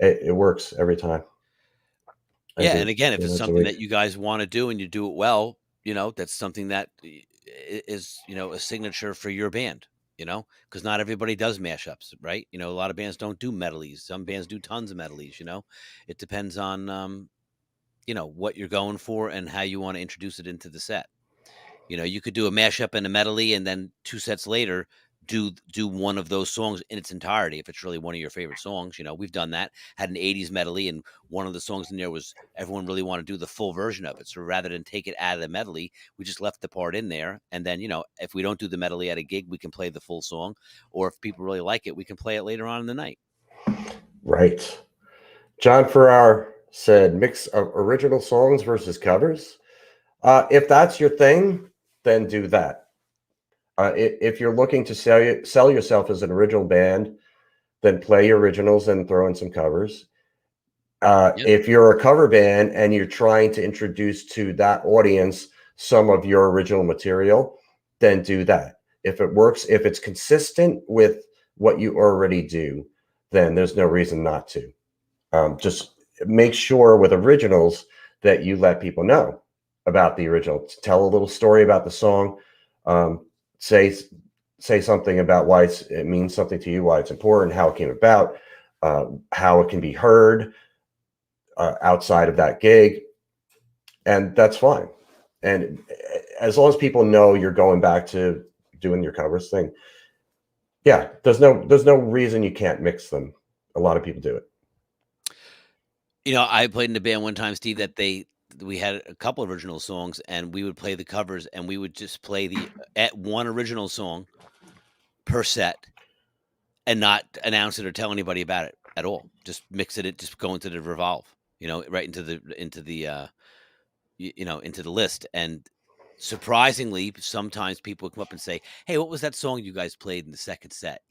It works every time. I Yeah, do and again, if 3 it's nights a something week. that you guys wanna do and you do it well, that's something that is, a signature for your band, because not everybody does mashups, right? A lot of bands don't do medleys. Some bands do tons of medleys. It depends on, what you're going for and how you wanna introduce it into the set. You could do a mashup and a medley, and then 2 sets later, do one of those songs in its entirety if it's really one of your favorite songs. We've done that, had an '80s medley, and one of the songs in there was everyone really wanted to do the full version of it. So rather than take it out of the medley, we just left the part in there. And then, if we don't do the medley at a gig, we can play the full song. Or if people really like it, we can play it later on in the night. Right. John Farrar said, mix of original songs versus covers. If that's your thing, then do that. If you're looking to sell yourself as an original band, then play your originals and throw in some covers. Yep. If you're a cover band and you're trying to introduce to that audience some of your original material, then do that. If it works, if it's consistent with what you already do, then there's no reason not to. Just make sure with originals that you let people know about the original. Tell a little story about the song. Um, say say something about why it means something to you, why it's important, how it came about, how it can be heard outside of that gig, and that's fine. And as long as people know you're going back to doing your covers thing, yeah, there's no reason you can't mix them. A lot of people do it. I played in a band one time, Steve, that we had a couple of original songs, and we would play the covers, and we would just play the at one original song per set and not announce it or tell anybody about it at all. Just mix it, just go into the revolve, right into the list. And surprisingly, sometimes people come up and say, "Hey, what was that song you guys played in the second set?"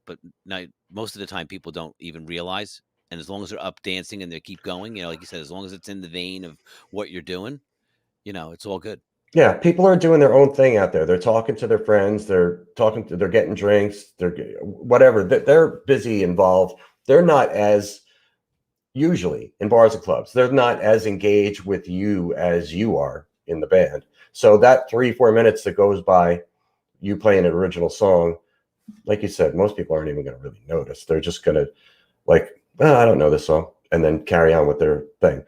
But no, most of the time people don't even realize. And as long as they're up dancing and they keep going, like you said, as long as it's in the vein of what you're doing, it's all good. Yeah, people are doing their own thing out there. They're talking to their friends. They're getting drinks. Whatever. They're busy, involved. They're not as usually in bars and clubs. They're not as engaged with you as you are in the band. So that 3-4 minutes that goes by, you playing an original song, like you said, most people aren't even going to really notice. They're just going to like, oh, I don't know this song, and then carry on with their thing.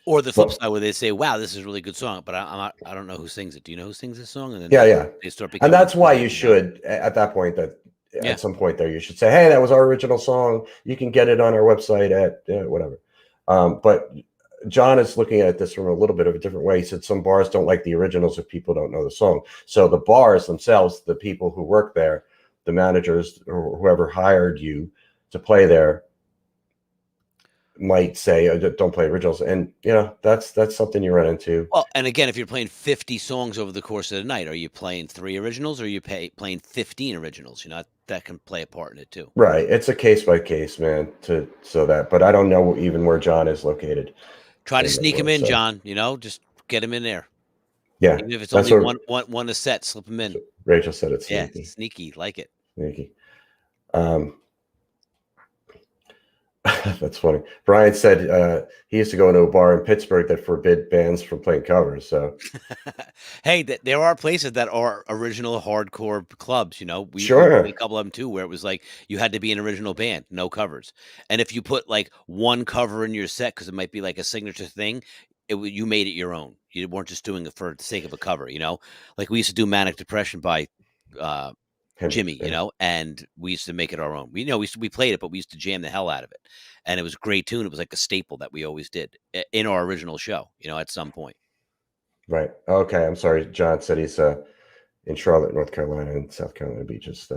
Or the flip But side where they say, "Wow, this is a really good song," but I don't know who sings it. Do you know who sings this song? And then yeah, yeah, they start and becoming that's why inquisitive you about it. should at that point that Yeah. at some point there you should say, hey, that was our original song. You can get it on our website at whatever. But John is looking at this from a little bit of a different way. He said some bars don't like the originals if people don't know the song. So the bars themselves, the people who work there, the managers or whoever hired you to play there, might say, don't play originals. And that's something you run into. Well, and again, if you're playing 50 songs over the course of the night, are you playing 3 originals or are you playing 15 originals? That can play a part in it too. Right. It's a case by case, man, but I don't know even where John is located Try to in the sneak him world. in, So John, just get him in there. yeah, Even if it's that's only what one a set, slip him in. Rachel said. It's Yeah, sneaky. sneaky, like it. Sneaky. Um, That's funny. Brian said he used to go into a bar in Pittsburgh that forbid bands from playing covers. So Hey, there are places that are original hardcore clubs. You know, we played a sure, couple of them too, where it was like you had to be an original band, no covers. And if you put like one cover in your set, because it might be like a signature thing, you made it your own. You weren't just doing it for the sake of a cover. You know, like we used to do Manic Depression by uh, Jimmy, yeah, and we used to make it our own. We played it, but we used to jam the hell out of it, and it was a great tune. It was like a staple that we always did in our original show. At some point. right. Okay, I'm sorry. John said he's in Charlotte, North Carolina, and South Carolina beaches.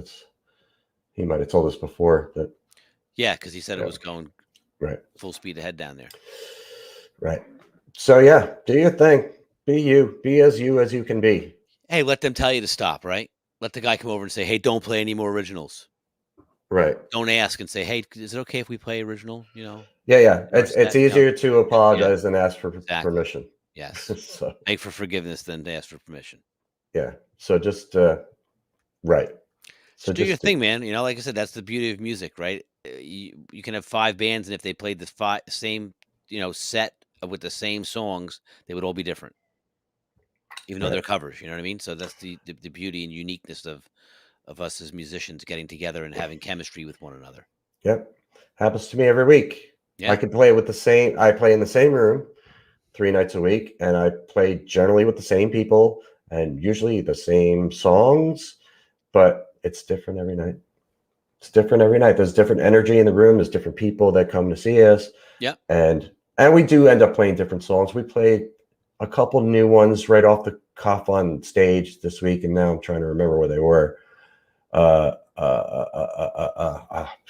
He might have told us before that. Yeah, because he said it Yeah, was going right, full speed ahead down there. right. So yeah, do your thing. Be you. Be as you can be. Hey, let them tell you to stop, right? Let the guy come over and say, "Hey, don't play any more originals." Right. Don't ask and say, "Hey, is it okay if we play original?" Yeah, yeah. In our It's set. easier to Yeah, apologize than ask for exactly. permission. Yes, So beg for forgiveness than to ask for permission. yeah. So just right. So Just do your just thing, man. Like I said, that's the beauty of music, right? You can have five bands, and if they played the same, set with the same songs, they would all be different, even though right. they're covers. You know what I mean? So that's the beauty and uniqueness of us as musicians getting together and having chemistry with one another. Yep. Happens to me every week. I Yeah. can play with the same. I play in the same room 3 nights a week, and I play generally with the same people and usually the same songs, but it's different every night. It's different every night. There's different energy in the room. There's different people that come to see us, Yeah. and we do end up playing different songs. We played a couple new ones right off the cuff on stage this week, and now I'm trying to remember where they were.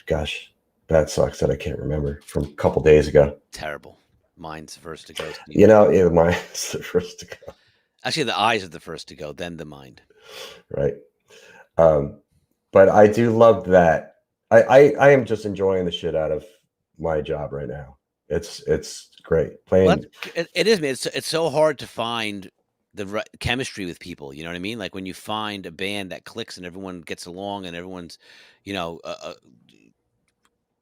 Gosh, that sucks that I can't remember from a couple days ago. Terrible. Mine's the first to go. Yeah, mine's the first to go. Actually, the eyes are the first to go, then the mind. Right. But I do love that. I am just enjoying the shit out of my job right now. It's great Well, playing. it is, man. It's so hard to find the right chemistry with people. You know what I mean? Like when you find a band that clicks and everyone gets along and everyone's, a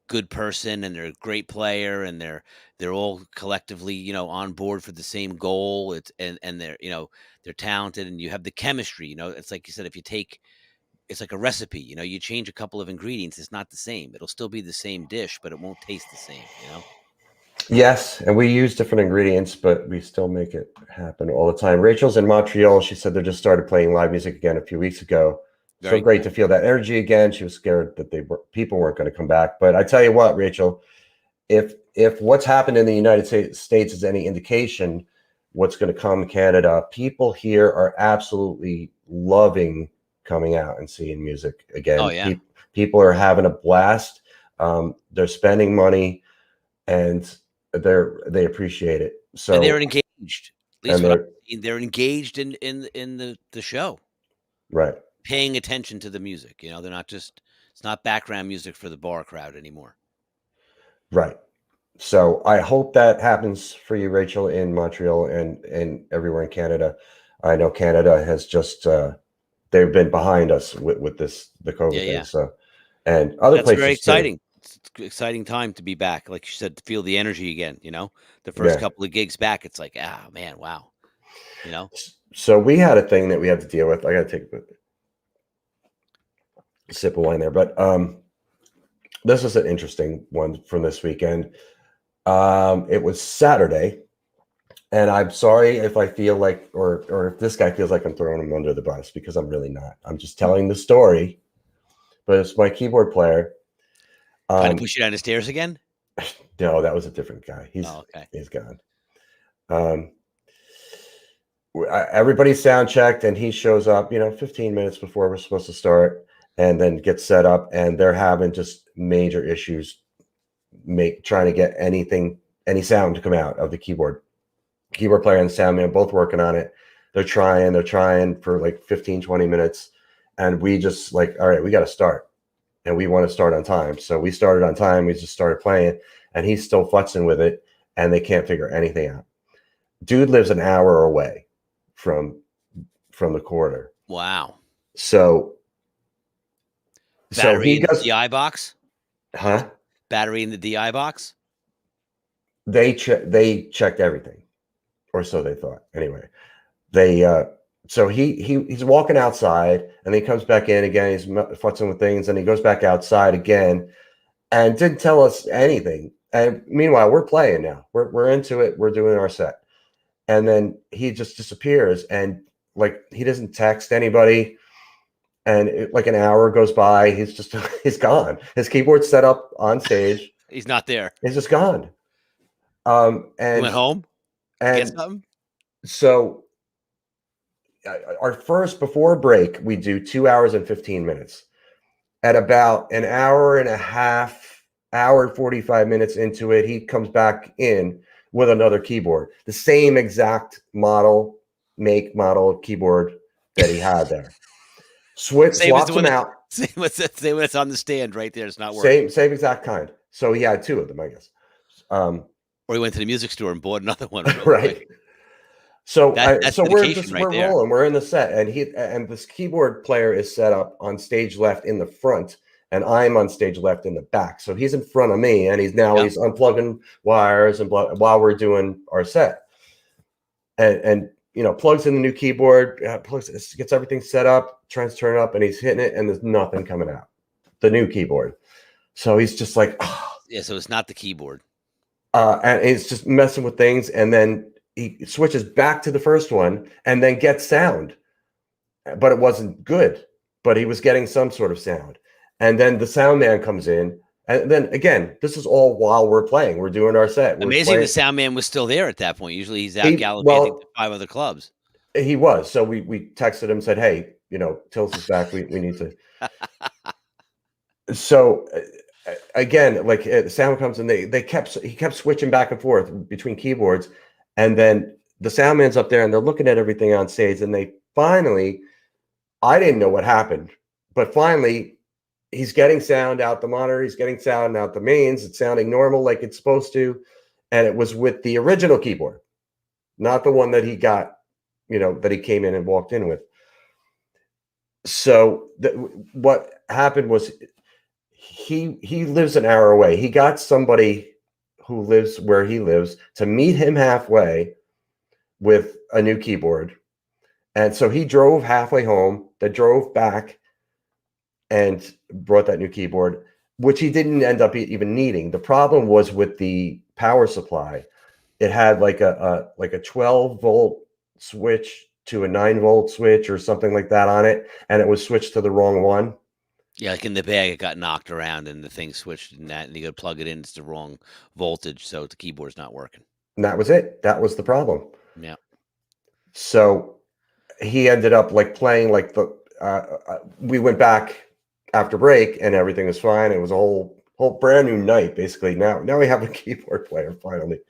good person and they're a great player and they're all collectively, on board for the same goal. And they're talented and you have the chemistry. It's like you said, it's like a recipe. You change a couple of ingredients, it's not the same. It'll still be the same dish, but it won't taste the same. Yes, and we use different ingredients, but we still make it happen all the time. Rachel's in Montreal. She said they just started playing live music again a few weeks ago. So Very great cool. to feel that energy again. She was scared that people weren't going to come back. But I tell you what, Rachel, if what's happened in the United States is any indication, what's going to come in Canada, people here are absolutely loving coming out and seeing music Oh again. yeah. People are having a blast. They're spending money, and they appreciate it. And they're So, engaged. At least and what I've they're seen, they're engaged in the show, right, paying attention to the music. They're not just it's not background music for the bar crowd anymore. right. So I hope that happens for you, Rachel, in Montreal and everywhere in Canada. I know Canada has just they've been behind us with the Yeah, COVID thing. yeah. So, and other That's very places too. exciting. It's an exciting time to be back. Like you said, to feel the energy again. The first Yeah. couple of gigs back, it's like, man, wow. So we had a thing that we had to deal with. I got to take a sip of wine there, but this is an interesting one from this weekend. It was Saturday, and I'm sorry if I feel like, or if this guy feels like I'm throwing him under the bus, because I'm really not. I'm just telling the story. But it's my keyboard player. Trying to push you down the stairs again? No, that was a different guy. Okay. He's gone. Everybody's sound checked, and he shows up, 15 minutes before we're supposed to start, and then gets set up, and they're having just major issues trying to get any sound to come out of the keyboard player and the sound man both working on it. They're trying for like 15-20 minutes, and we just like, all right, we got to start, and we want to start on time. So we started on time. We just started playing, and he's still futzing with it, and they can't figure anything out. Dude lives an hour away from the corridor. Wow. So Battery he in the goes, PI box? huh? battery in the DI box? They checked everything, or so they thought. Anyway, they so he's walking outside, and he comes back in again. He's futzing with things, and he goes back outside again, and didn't tell us anything. And meanwhile, we're playing now. We're into it. We're doing our set, and then he just disappears, and like he doesn't text anybody. And like an hour goes by, he's gone. His keyboard's set up on stage. He's not there. He's just gone. He went home. Get And something. so our first before break, we do 2 hours and 15 minutes. At about an hour and a half, hour and 45 minutes into it, he comes back in with another keyboard, the same exact make model keyboard that he had there. Swaps them out. Same when it's on the stand right there. It's not working. Same exact kind. So he had two of them, I guess. Or he went to the music store and bought another one. Right. Quick. So we're rolling. We're in the set, and this keyboard player is set up on stage left in the front, and I'm on stage left in the back. So he's in front of me, and he's unplugging wires and while we're doing our set, and plugs in the new keyboard, gets everything set up, tries to turn it up, and he's hitting it, and there's nothing coming out. The new keyboard. So he's just like, oh. Yeah. So it's not the keyboard. And he's just messing with things, and then he switches back to the first one and then gets sound, but it wasn't good, but he was getting some sort of sound. And then the sound man comes in, and then again, this is all while we're playing. We're doing our set. Amazing the sound man was still there at that point. Usually he's out gallivanting to 5 other clubs. He was. So we texted him, said, hey, Tills is back. We need to. So again, like the sound comes and he kept switching back and forth between keyboards. And then the sound man's up there and they're looking at everything on stage. And they finally, I didn't know what happened, but finally he's getting sound out the monitor. He's getting sound out the mains. It's sounding normal like it's supposed to. And it was with the original keyboard, not the one that he got, that he came in and walked in with. So what happened was he lives an hour away. He got somebody who lives where he lives to meet him halfway with a new keyboard. And so he drove halfway home, then drove back and brought that new keyboard, which he didn't end up even needing. The problem was with the power supply. It had like a 12-volt switch to a 9-volt switch or something like that on it, and it was switched to the wrong one. Yeah, like in the bag, it got knocked around and the thing switched in that, and you got to plug it in. It's the wrong voltage, so the keyboard's not working. And that was it. That was the problem. Yeah. So he ended up like playing like we went back after break and everything was fine. It was a whole brand new night, basically. Now we have a keyboard player finally.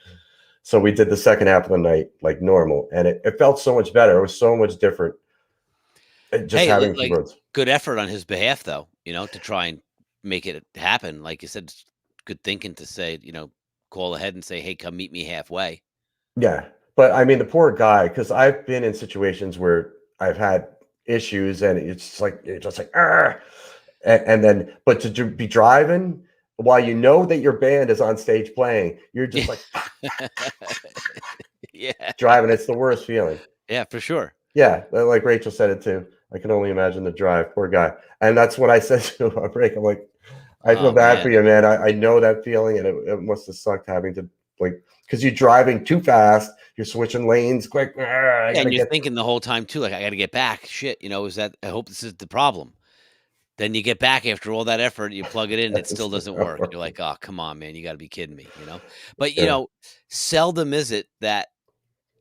So we did the second half of the night like normal, and it felt so much better. It was so much different. Just having keyboards. Good effort on his behalf, though, to try and make it happen. Like you said, it's good thinking to say, call ahead and say, hey, come meet me halfway. Yeah. But I mean, the poor guy, because I've been in situations where I've had issues and it's just like, and then, but to be driving while you know that your band is on stage playing, you're just like, yeah, driving. It's the worst feeling. Yeah, for sure. Yeah. Like Rachel said it too. I can only imagine the drive. Poor guy. And that's what I said to him on break. I'm like, I feel bad for you, man. I know that feeling, and it must have sucked having to because you're driving too fast. You're switching lanes quick. And you're thinking the whole time too, like, I got to get back. Shit, I hope this is the problem. Then you get back after all that effort, you plug it in, it still doesn't work. You're like, oh, come on, man, you got to be kidding me, But seldom is it that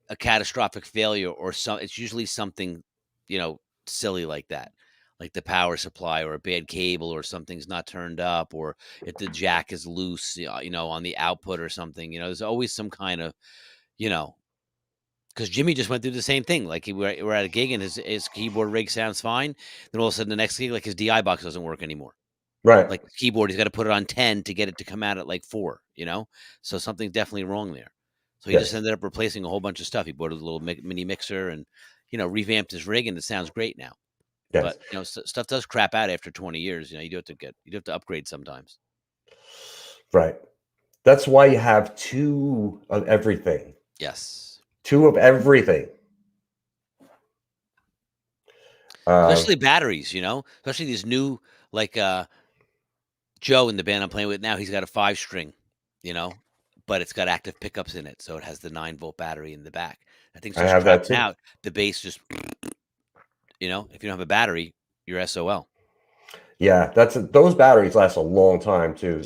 a catastrophic failure or it's usually something, silly like that, like the power supply or a bad cable or something's not turned up, or if the jack is loose, on the output or something. There's always some kind of, because Jimmy just went through the same thing. Like we're at a gig and his keyboard rig sounds fine. Then all of a sudden the next gig, like his DI box doesn't work anymore. Right. Like keyboard, he's got to put it on 10 to get it to come out at like 4, So something's definitely wrong there. So he just ended up replacing a whole bunch of stuff. He bought a little mini mixer and, revamped his rig, and it sounds great now. Yes. But, stuff does crap out after 20 years. You do have to upgrade sometimes. Right. That's why you have 2 of everything. Yes. 2 of everything. Especially batteries, especially these new, like, Joe in the band I'm playing with now, he's got a 5-string, but it's got active pickups in it, so it has the 9-volt battery in the back. That thing's I just have that crapping too. out. The bass just, if you don't have a battery, you're SOL. Yeah, those batteries last a long time too.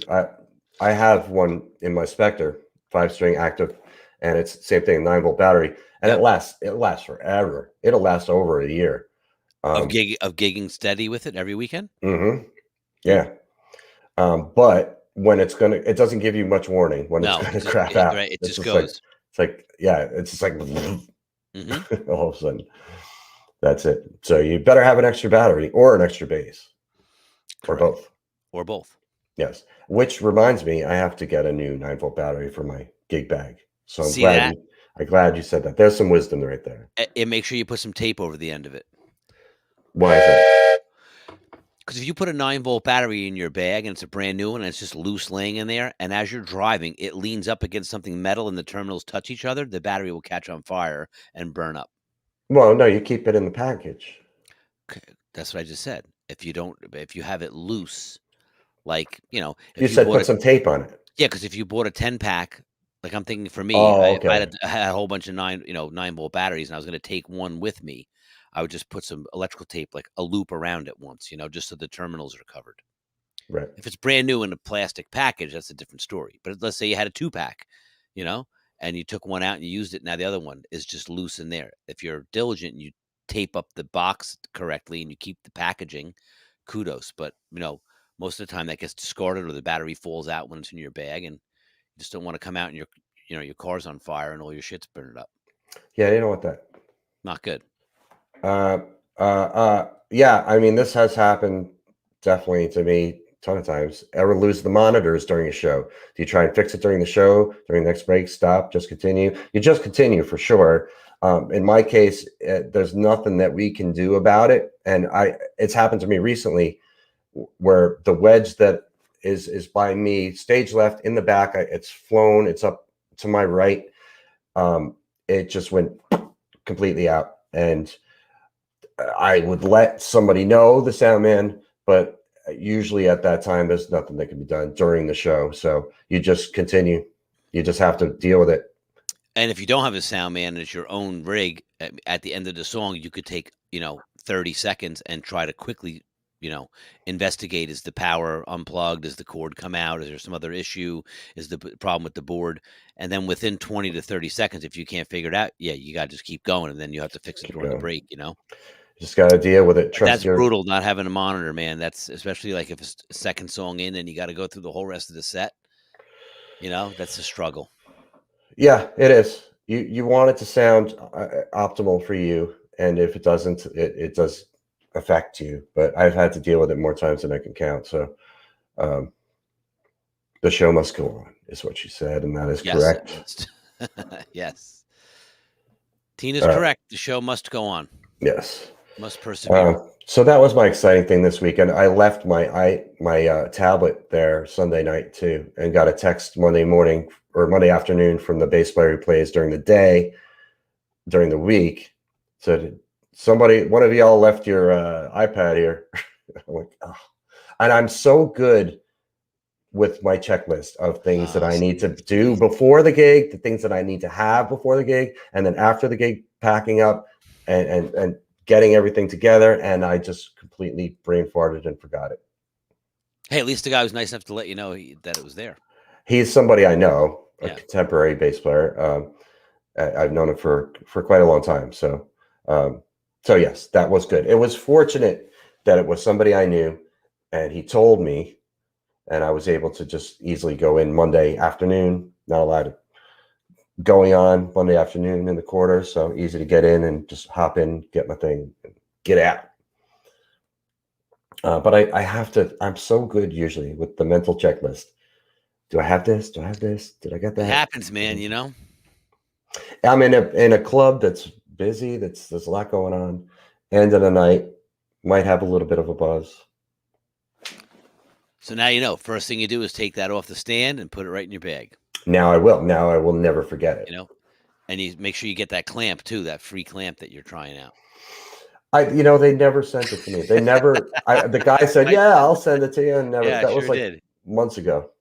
I have one in my Spectre, 5-string active, and it's the same thing, 9-volt battery, and Yep. it lasts forever. It'll last over a year. Of gigging steady with it every weekend? Yeah. But when it doesn't give you much warning when it's No, gonna crap out. right, it It's just just like goes. it's just like Mhm. all of a sudden. That's it. So you better have an extra battery or an extra bass. Or Correct. both. Or both. Yes. Which reminds me, I have to get a new 9-volt battery for my gig bag. So See that? I'm glad you said that. There's some wisdom right there. And make sure you put some tape over the end of it. Why is that? Because if you put a 9-volt battery in your bag and it's a brand new one and it's just loose laying in there, and as you're driving, it leans up against something metal and the terminals touch each other, the battery will catch on fire and burn up. Well, no, you keep it in the package. That's what I just said. If you have it loose, like, You if you said bought put some tape on it. yeah, because if you bought a 10-pack, like I'm thinking for me, Oh, if okay. I had a whole bunch of 9-volt batteries and I was going to take one with me, I would just put some electrical tape, like a loop around it once, just so the terminals are covered. Right. If it's brand new in a plastic package, that's a different story. But let's say you had a 2-pack, and you took one out and you used it. Now the other one is just loose in there. If you're diligent and you tape up the box correctly and you keep the packaging, kudos. But, most of the time that gets discarded or the battery falls out when it's in your bag, and you just don't want to come out and your car's on fire and all your shit's burned up. Yeah, you don't want that. Not good. Yeah, I mean, this has happened definitely to me a ton of times. Ever lose the monitors during a show? Do you try and fix it during the show, during the next break, stop, just continue? You just continue for sure. In my case, there's nothing that we can do about it. And it's happened to me recently where the wedge that is by me, stage left in the back, it's flown, it's up to my right. It just went completely out. And I would let somebody know, the sound man, but usually at that time, there's nothing that can be done during the show. So you just continue. You just have to deal with it. And if you don't have a sound man and it's your own rig, at the end of the song, you could take, 30 seconds and try to quickly, investigate. Is the power unplugged? Does the cord come out? Is there some other issue? Is the problem with the board? And then within 20 to 30 seconds, if you can't figure it out, yeah, you got to just keep going. And then you have to fix it Keep during the going. break, Just got to deal with it. But Trust that's your. brutal not having a monitor, man. That's especially like if it's a second song in and you got to go through the whole rest of the set, that's a struggle. Yeah, it is. You want it to sound optimal for you, and if it doesn't, it does affect you. But I've had to deal with it more times than I can count. So um, the show must go on, is what she said, and that is Yes, it correct. must. Yes. Tina's correct. The show must go on. Yes. Must persevere. So that was my exciting thing this weekend. I left my tablet there Sunday night too, and got a text Monday morning or Monday afternoon from the bass player who plays during the day, during the week. Said one of y'all left your iPad here. I'm like, oh. And I'm so good with my checklist of things that I need to do before the gig, the things that I need to have before the gig, and then after the gig, packing up and getting everything together. And I just completely brain farted and forgot it. Hey, at least the guy was nice enough to let you know that it was there. He's somebody I know, a Yeah. contemporary bass player. I've known him for quite a long time. So yes, that was good. It was fortunate that it was somebody I knew, and he told me, and I was able to just easily go in Monday afternoon. Not allowed to going on Monday afternoon in the quarter, so easy to get in and just hop in, get my thing, and get out. But I have to. I'm so good usually with the mental checklist. Do I have this? Do I have this? Did I get that? It happens, man. I'm in a club that's busy. There's a lot going on. End of the night, might have a little bit of a buzz. So now you know. First thing you do is take that off the stand and put it right in your bag. Now I will. Now I will never forget it. You know, and you make sure you get that clamp too, that free clamp that you're trying out. They never sent it to me. They never. The guy said, "Yeah, I'll send it to you," and never. Yeah, That sure was like did. months ago.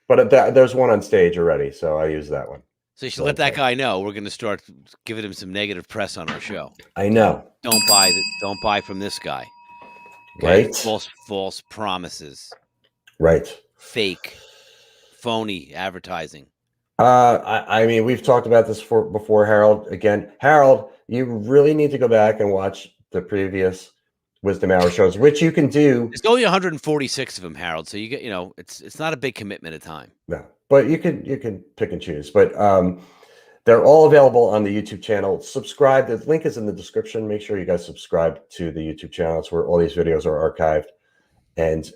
But there's one on stage already, so I use that one. So you should let that guy know we're going to start giving him some negative press on our show. I know. Don't buy from this guy. Okay? Right. False promises. Right. Fake, phony advertising. I mean, we've talked about this before, Harold. Again, Harold, you really need to go back and watch the previous Wizdumb Hour shows, which you can do. There's only 146 of them, Harold. So you get, it's not a big commitment of time. No, but you can pick and choose. But they're all available on the YouTube channel. Subscribe. The link is in the description. Make sure you guys subscribe to the YouTube channel. It's where all these videos are archived, and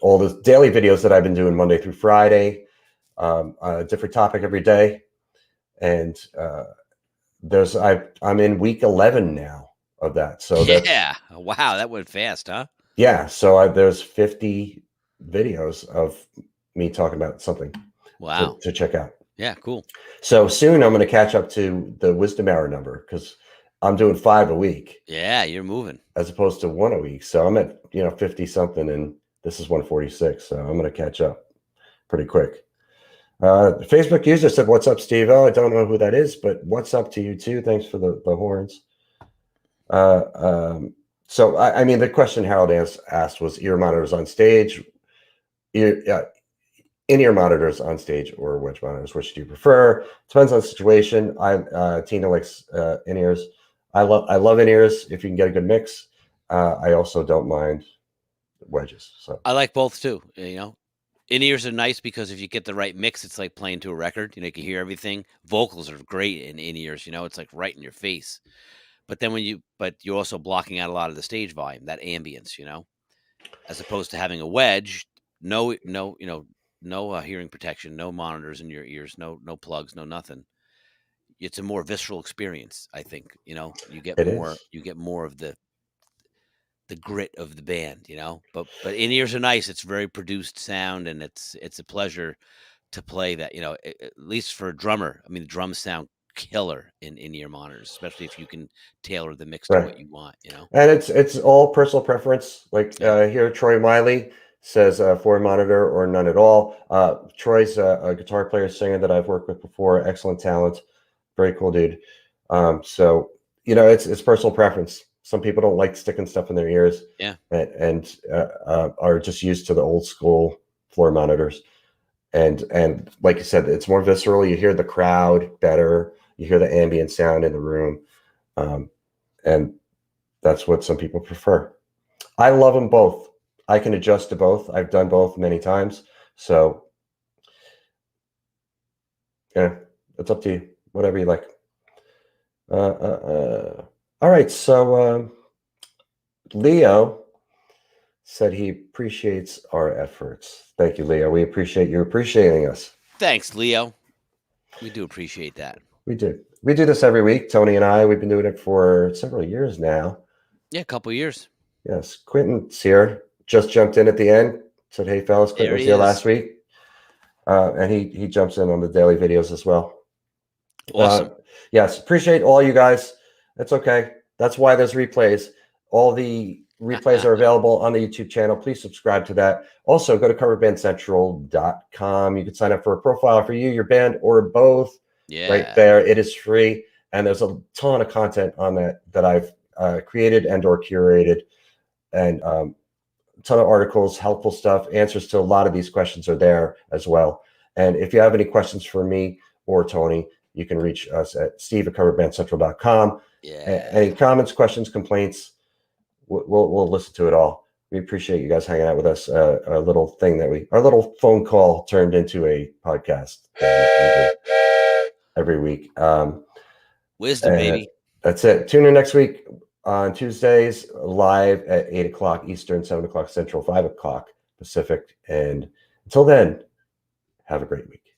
all the daily videos that I've been doing Monday through Friday. A different topic every day, and I'm in week 11 now of that. So yeah, wow, that went fast, huh? Yeah, so there's 50 videos of me talking about something. Wow, to check out. Yeah, cool. So soon I'm going to catch up to the Wizdumb Hour number because I'm doing 5 a week. Yeah, you're moving as opposed to 1 a week. So I'm at 50 something, and this is 146. So I'm going to catch up pretty quick. The Facebook user said, "What's up, Steve? Oh, I don't know who that is, but what's up to you too? Thanks for the horns." So I mean, the question Harold asked was ear monitors on stage, in-ear monitors on stage, or wedge monitors. Which do you prefer? Depends on the situation. Tina likes in-ears. I love in-ears if you can get a good mix. I also don't mind wedges. So I like both too. In-ears are nice because if you get the right mix, it's like playing to a record. You can hear everything. Vocals are great in in-ears. It's like right in your face. But then you're also blocking out a lot of the stage volume, that ambience. As opposed to having a wedge, no hearing protection, no monitors in your ears, no plugs, no nothing. It's a more visceral experience, I think. You get more of the grit of the band, but in-ears are nice. It's very produced sound, and it's a pleasure to play that, at least for a drummer. I mean, the drums sound killer in in-ear monitors, especially if you can tailor the mix to what you want, And it's all personal preference. Like here, Troy Miley says 4 monitor or none at all. Troy's a guitar player, singer that I've worked with before. Excellent talent. Very cool dude. So it's personal preference. Some people don't like sticking stuff in their ears, and are just used to the old school floor monitors. And like you said, it's more visceral. You hear the crowd better. You hear the ambient sound in the room, and that's what some people prefer. I love them both. I can adjust to both. I've done both many times. So yeah, it's up to you. Whatever you like. All right, so Leo said he appreciates our efforts. Thank you, Leo. We appreciate you appreciating us. Thanks, Leo. We do appreciate that. We do. We do this every week, Tony and I. We've been doing it for several years now. Yeah, a couple years. Yes. Quentin's here. Just jumped in at the end. Said, "Hey, fellas, Quentin was here last week." And he jumps in on the daily videos as well. Awesome. Yes, appreciate all you guys. That's okay. That's why there's replays. All the replays are available on the YouTube channel. Please subscribe to that. Also, go to coverbandcentral.com. You can sign up for a profile for you, your band, or both. Yeah. Right there. It is free. And there's a ton of content on that I've created and or curated. And a ton of articles, helpful stuff. Answers to a lot of these questions are there as well. And if you have any questions for me or Tony, you can reach us at steve@coverbandcentral.com. Yeah. Any comments, questions, complaints, we'll listen to it all. We appreciate you guys hanging out with us. Our little thing our little phone call turned into a podcast every week. Wisdom, baby. That's it. Tune in next week on Tuesdays, live at 8 o'clock Eastern, 7 o'clock Central, 5 o'clock Pacific. And until then, have a great week.